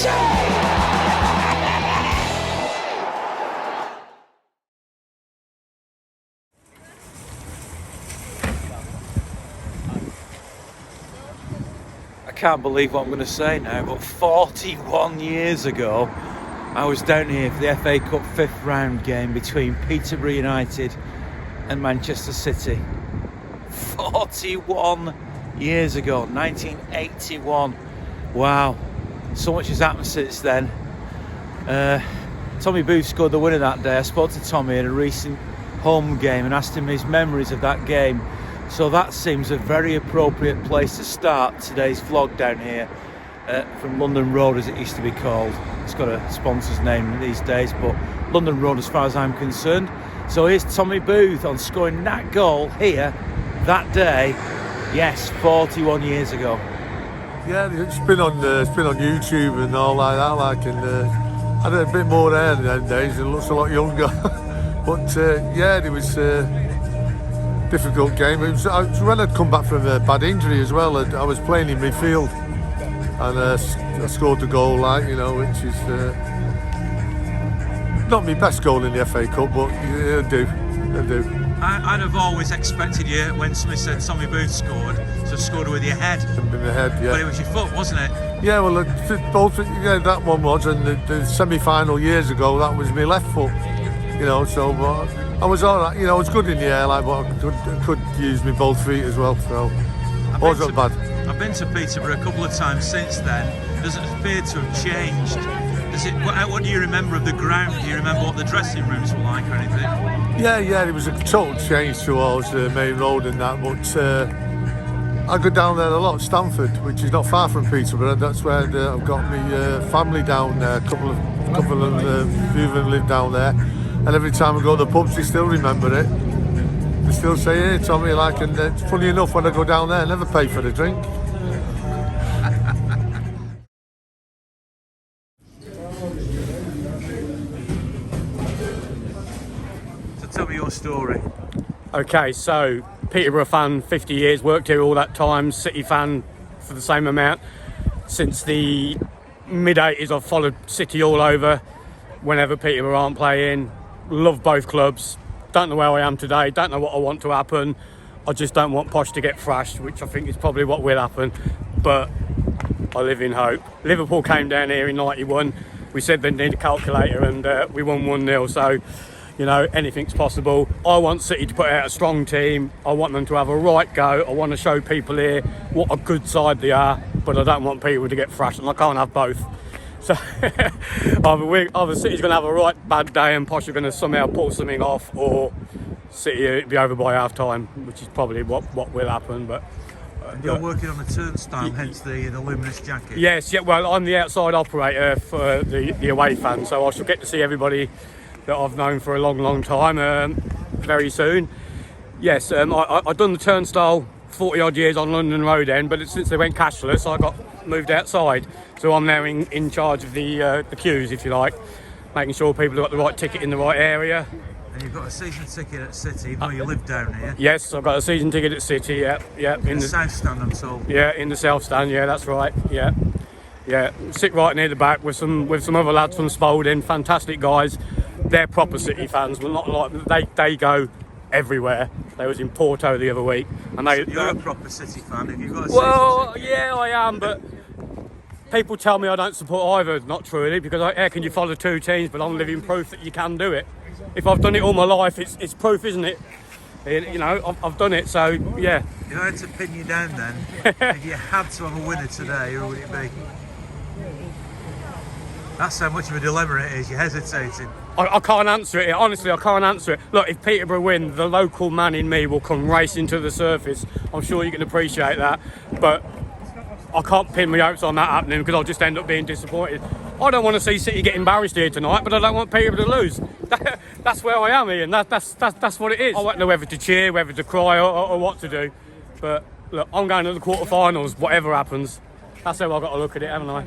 I can't believe what I'm going to say now, but 41 years ago, I was down here for the FA Cup 5th round game between Peterborough United and Manchester City. 41 years ago, 1981. Wow, so much has happened since then. Tommy Booth scored the winner that day. I spoke to Tommy in a recent home game and asked him his memories of that game. So that seems a very appropriate place to start today's vlog down here from London Road, as it used to be called. It's got a sponsor's name these days, but London Road as far as I'm concerned. So here's Tommy Booth on scoring that goal here that day. Yes, 41 years ago. Yeah, it's been on YouTube and all like that. And I had a bit more hair in them days. It looks a lot younger. But yeah, it was a difficult game. It was when I'd come back from a bad injury as well. I was playing in midfield, and I scored the goal, which is not my best goal in the FA Cup, but it'll do. I'd have always expected you, when somebody said Tommy Booth scored, to score with your head. With my head, yeah. But it was your foot, wasn't it? Yeah, well, that one was, and the semi-final years ago, that was my left foot. So I was all right. I was good in the air, but I could use my both feet as well. So it wasn't bad. I've been to Peterborough a couple of times since then. Does it appear to have changed? What do you remember of the ground? Do you remember what the dressing rooms were like or anything? Yeah, it was a total change towards the main road and that, but I go down there a lot, Stamford, which is not far from Peterborough. That's where I've got my family down there. A couple of few of them live down there, and every time I go to the pubs, they still remember it. They still say, "Hey, Tommy," and it's funny enough, when I go down there, I never pay for the drink. Tell me your story. Okay, so Peterborough fan, 50 years, worked here all that time. City fan for the same amount. Since the mid-80s, I've followed City all over whenever Peterborough aren't playing. Love both clubs. Don't know where I am today, don't know what I want to happen. I just don't want Posh to get thrashed, which I think is probably what will happen. But I live in hope. Liverpool came down here in 91. We said they need a calculator, and we won 1-0. So, anything's possible. I want City to put out a strong team. I want them to have a right go. I want to show people here what a good side they are, but I don't want people to get thrashed, and I can't have both. So either City's going to have a right bad day and Posh are going to somehow pull something off, or City will be over by half time, which is probably what will happen. But you're working on a turnstile, hence the luminous jacket. Yes, yeah. Well, I'm the outside operator for the away fans, so I shall get to see everybody that I've known for a long time very soon. Yes, I've done the turnstile 40 odd years on London Road End, but since they went cashless, I got moved outside. So I'm now in charge of the queues, if you like, making sure people have got the right ticket in the right area. And you've got a season ticket at City, even though you live down here? Yes, I've got a season ticket at City, yeah. In the South Stand, I'm told. Yeah, in the South Stand, yeah, that's right, yeah. Sit right near the back with some other lads from Spalding, fantastic guys. They're proper City fans, but not like they go everywhere. They was in Porto the other week, and you're a proper City fan. Have you got a well, season ticket? Yeah, I am, but people tell me I don't support either. Not true, really, because how can you follow two teams? But I'm living proof that you can do it. If I've done it all my life, it's proof, isn't it? I've done it, so yeah. If I had to pin you down then, if you had to have a winner today, who would it be? That's how much of a dilemma it is. You're hesitating. I can't answer it. Honestly, I can't answer it. Look, if Peterborough win, the local man in me will come racing to the surface. I'm sure you can appreciate that. But I can't pin my hopes on that happening, because I'll just end up being disappointed. I don't want to see City get embarrassed here tonight, but I don't want Peterborough to lose. That's where I am, Ian. That's what it is. I won't know whether to cheer, whether to cry, or what to do. But look, I'm going to the quarterfinals, whatever happens. That's how I've got to look at it, haven't I?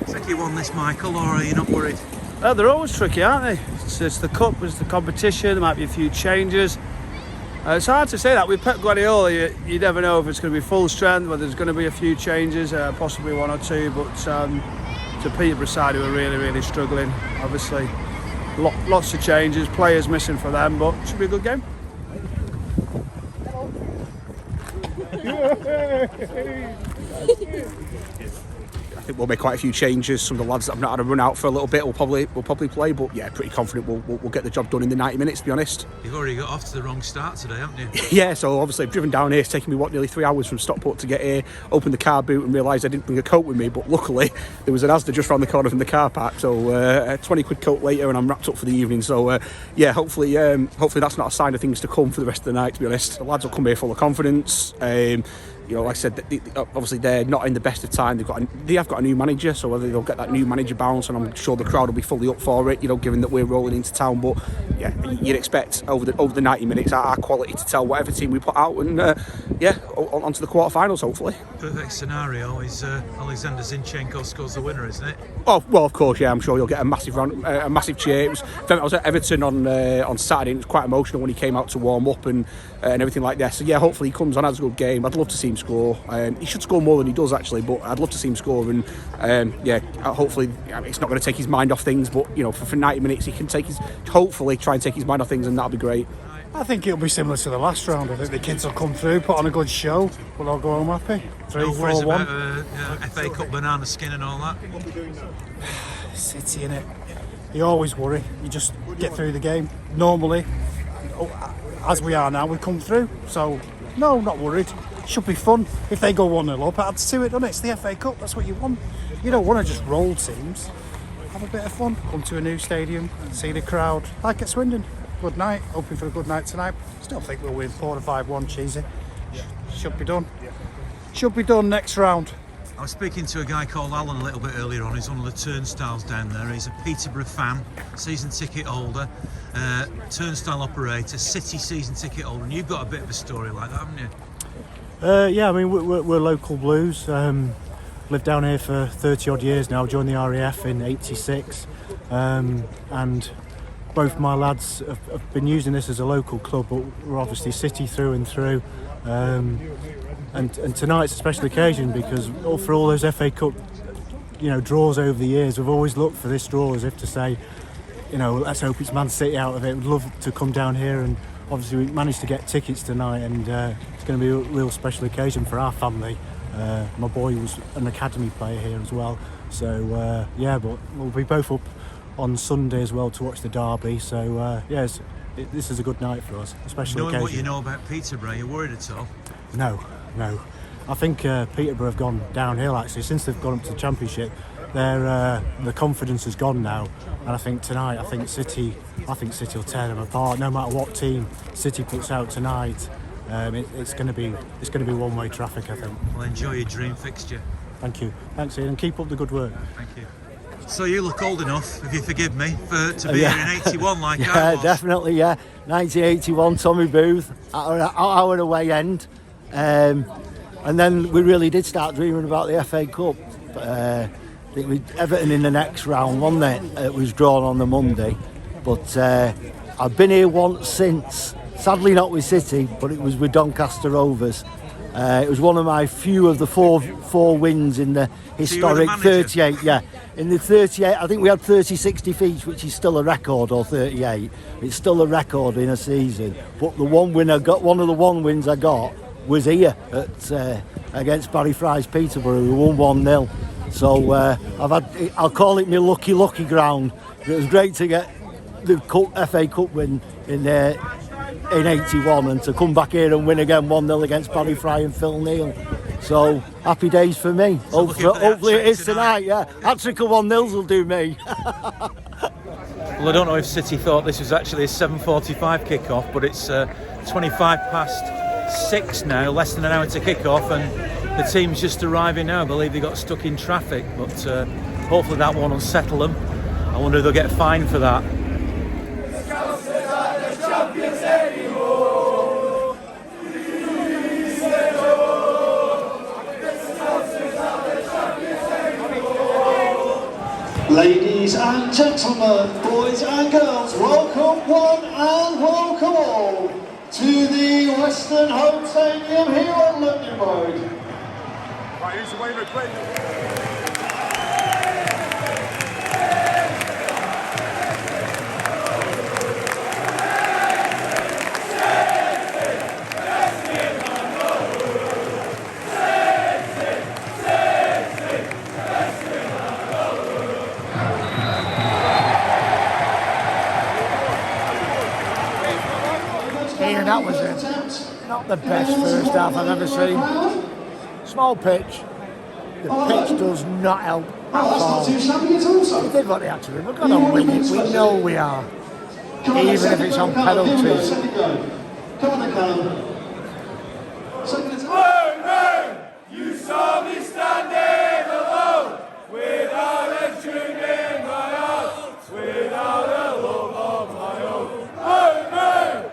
Think you won this, Michael, or are you not worried? They're always tricky, aren't they? It's the cup, it's the competition, there might be a few changes. It's hard to say that. With Pep Guardiola, you never know if it's going to be full strength, whether there's going to be a few changes, possibly one or two. But to Peterborough side who are really struggling. Obviously, lots of changes, players missing for them, but it should be a good game. I think we'll make quite a few changes. Some of the lads that have not had a run out for a little bit will probably play, but yeah, pretty confident we'll get the job done in the 90 minutes, to be honest. You've already got off to the wrong start today, haven't you? Yeah, so obviously I've driven down here. It's taken me nearly 3 hours from Stockport to get here. Opened the car boot and realised I didn't bring a coat with me, but luckily there was an Asda just round the corner from the car park, so a 20 quid coat later and I'm wrapped up for the evening. So yeah, hopefully that's not a sign of things to come for the rest of the night, to be honest. The lads will come here full of confidence. You know, like I said, obviously they're not in the best of time. They have got a new manager, so whether they'll get that new manager bounce, and I'm sure the crowd will be fully up for it. You know, given that we're rolling into town, but yeah, you'd expect over the 90 minutes our quality to tell whatever team we put out, and on to the quarterfinals hopefully. Perfect scenario is Alexander Zinchenko scores the winner, isn't it? Oh well, of course, yeah. I'm sure you'll get a massive cheer. I was at Everton on Saturday, and it was quite emotional when he came out to warm up and everything like that. So yeah, hopefully he comes on, has a good game. I'd love to see him score. He should score more than he does actually, but I'd love to see him score. And hopefully it's not going to take his mind off things. But you know, for 90 minutes, he can hopefully try and take his mind off things, and that'll be great. I think it'll be similar to the last round. I think the kids will come through, put on a good show. We'll all go home happy. 3-4-1. FA Cup banana skin and all that. City in it. You always worry. You just get through the game. Normally, as we are now, we come through. So no, not worried. Should be fun. If they go 1-0 up, it adds to it, doesn't it? It's the FA Cup. That's what you want. You don't want to just roll teams. Have a bit of fun. Come to a new stadium, see the crowd. Like at Swindon. Good night. Hoping for a good night tonight. Still think we'll win 4-5-1. Cheesy. Should be done. Should be done next round. I was speaking to a guy called Alan a little bit earlier on. He's one of the turnstiles down there. He's a Peterborough fan, season ticket holder, turnstile operator, City season ticket holder. And you've got a bit of a story like that, haven't you? Yeah, I mean, we're local Blues. Lived down here for 30 odd years now. Joined the RAF in '86, and both my lads have been using this as a local club, but we're obviously City through and through. And tonight's a special occasion because for all those FA Cup, draws over the years, we've always looked for this draw as if to say, let's hope it's Man City out of it. We'd love to come down here, and obviously we managed to get tickets tonight, and it's going to be a real special occasion for our family. My boy was an academy player here as well, so but we'll be both up on Sunday as well to watch the derby. So this is a good night for us, a special occasion. Knowing what you know about Peterborough, are you worried at all? No. I think Peterborough have gone downhill actually since they've gone up to the Championship. The confidence has gone now, and I think tonight, City will tear them apart. No matter what team City puts out tonight, it's going to be one-way traffic, I think. Well, enjoy your dream fixture. Thank you. Thanks, Ian, and keep up the good work. Thank you. So you look old enough, if you forgive me, to be here in '81 like I was. Yeah, definitely, yeah. 1981, Tommy Booth, our away end. And then we really did start dreaming about the FA Cup. I think Everton in the next round, wasn't it? It was drawn on the Monday. But I've been here once since, sadly not with City, but it was with Doncaster Rovers. It was one of my few of the four wins in the historic 38. Yeah, in the 38, I think we had 36 defeats, which is still a record, or 38. It's still a record in a season. But the one win I got, one of the one wins I got, was here at against Barry Fry's Peterborough, who won 1-0. So I'll call it my lucky ground. It was great to get the FA Cup win in 81, and to come back here and win again 1-0 against Barry Fry and Phil Neal. So happy days for me. So hopefully it is tonight. Yeah, hat-trick of 1-0s will do me. Well, I don't know if City thought this was actually a 7:45 kick-off, but it's 6 now, less than an hour to kick off, and the team's just arriving now. I believe they got stuck in traffic, but hopefully that won't unsettle them. I wonder if they'll get fined for that. Ladies and gentlemen, boys and girls, welcome one and welcome all to the Western Home Stadium here at London Road. Right, who's the way, that was not the best first half I've ever seen. Small pitch. The pitch does not help at all. They did what they had to do. We're going to win it. We know we are. Even if it's on penalties. Come on, Callum. You saw me standing alone, without a dream in my heart, without a love of my own. Amen.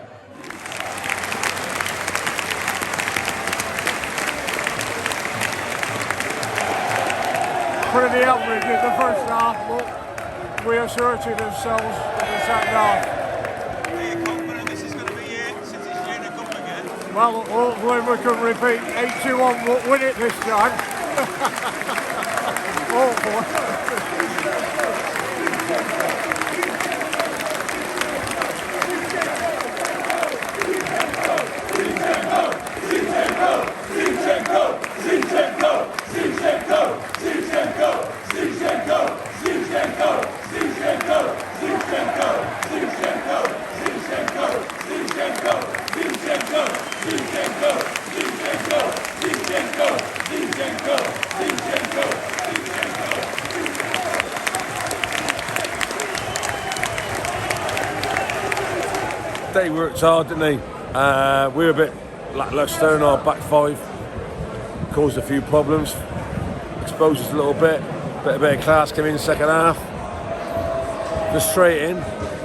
Pretty average in the first half, but we asserted ourselves in the second half. Are you confident this is going to be it since it's Junior Cup again? Well, hopefully we can repeat 8-2-1, but win it this time. Hopefully. They worked hard, didn't they? We were a bit lacklustre in our back five, caused a few problems, exposed us a little bit. A bit of class came in the second half. Frustrating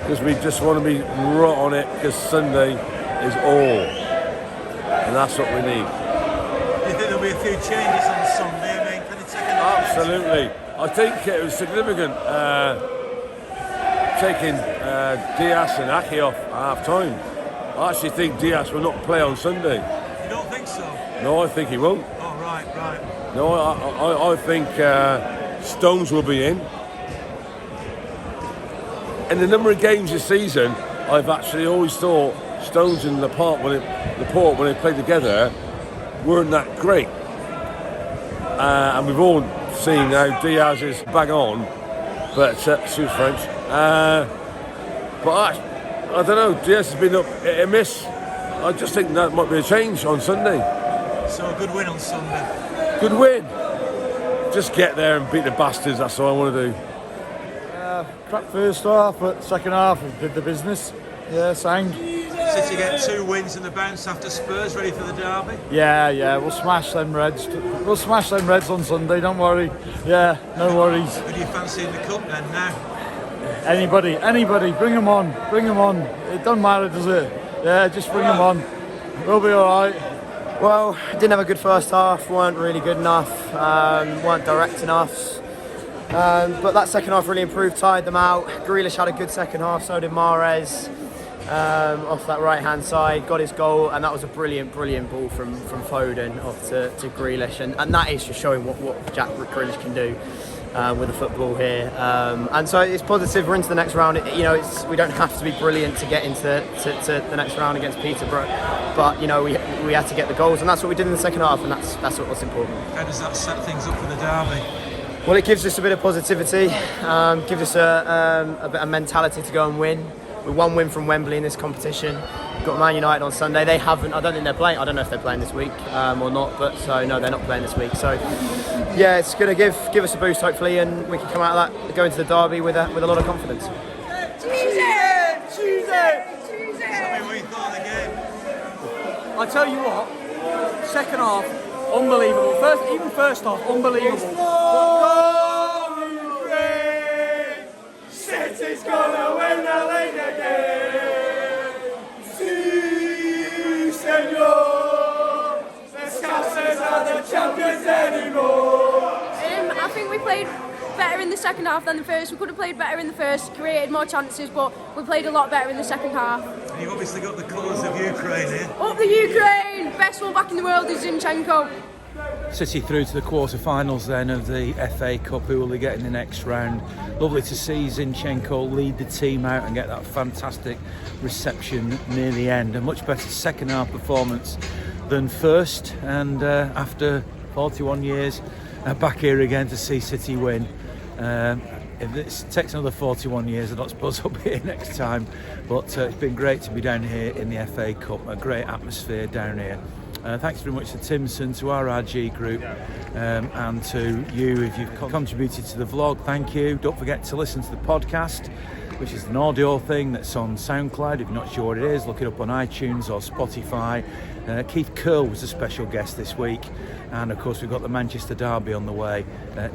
because we just want to be right on it because Sunday is all, and that's what we need. Do you think there'll be a few changes on Sunday? I mean, can you take Absolutely. I think it was significant taking Diaz and Aki off at half time. I actually think Diaz will not play on Sunday. You don't think so? No, I think he won't. Oh, right. No, I think Stones will be in. In the number of games this season, I've actually always thought Stones and Laporte, when they played together, weren't that great. And we've all seen how Diaz is bang on, but excuse French. But I don't know, Diaz has been up hit and miss. I just think that might be a change on Sunday. So a good win on Sunday. Good win. Just get there and beat the bastards, that's all I want to do. Crap first half, but second half we did the business. Yeah, sang. City get 2 wins and the bounce after Spurs, ready for the derby? Yeah, we'll smash them Reds. We'll smash them Reds on Sunday, don't worry. Yeah, no worries. Who do you fancy in the cup then now? Anybody, bring them on. It doesn't matter, does it? Yeah, just bring them on. We'll be alright. Well, didn't have a good first half, weren't really good enough, weren't direct enough. But that second half really improved, tied them out. Grealish had a good second half, so did Mahrez. Off that right hand side, got his goal, and that was a brilliant ball from Foden off to Grealish, and that is just showing what Jack Grealish can do with the football here. And so it's positive. We're into the next round. We don't have to be brilliant to get into the next round against Peterborough, but we had to get the goals, and that's what we did in the second half, and that's what's important. How does that set things up for the derby? Well, it gives us a bit of positivity, gives us a bit of mentality to go and win. We're 1 win from Wembley in this competition. We've got Man United on Sunday. They haven't. I don't think they're playing. I don't know if they're playing this week or not. But no, they're not playing this week. So yeah, it's going to give us a boost hopefully, and we can come out of that, go into the derby with a lot of confidence. Cheeseman! Tell me what you thought of the game. I tell you what, second half, unbelievable. First half, unbelievable. City's gonna win the league again. Si, senor. The Scousers are the champions anymore. I think we played better in the second half than the first. We could have played better in the first, created more chances, but we played a lot better in the second half. And you've obviously got the colours of Ukraine here. Up the Ukraine! Best one back in the world is Zinchenko. City through to the quarter-finals then of the FA Cup. Who will they get in the next round? Lovely to see Zinchenko lead the team out and get that fantastic reception near the end. A much better second half performance than first, and after 41 years back here again to see City win. If it takes another 41 years, I don't suppose I'll be here next time. But it's been great to be down here in the FA Cup. A great atmosphere down here. Thanks very much to Timpson, to RRG Group, and to you if you've contributed to the vlog. Thank you. Don't forget to listen to the podcast, which is an audio thing that's on SoundCloud. If you're not sure what it is, look it up on iTunes or Spotify. Keith Curl was a special guest this week, and of course we've got the Manchester Derby on the way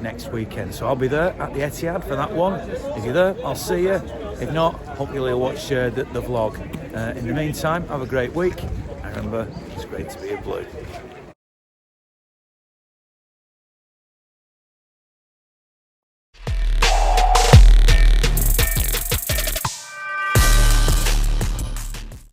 next weekend, so I'll be there at the Etihad for that one. If you're there, I'll see you. If not, hopefully you'll watch the vlog. In the meantime, have a great week, and remember, it's great to be a Blue.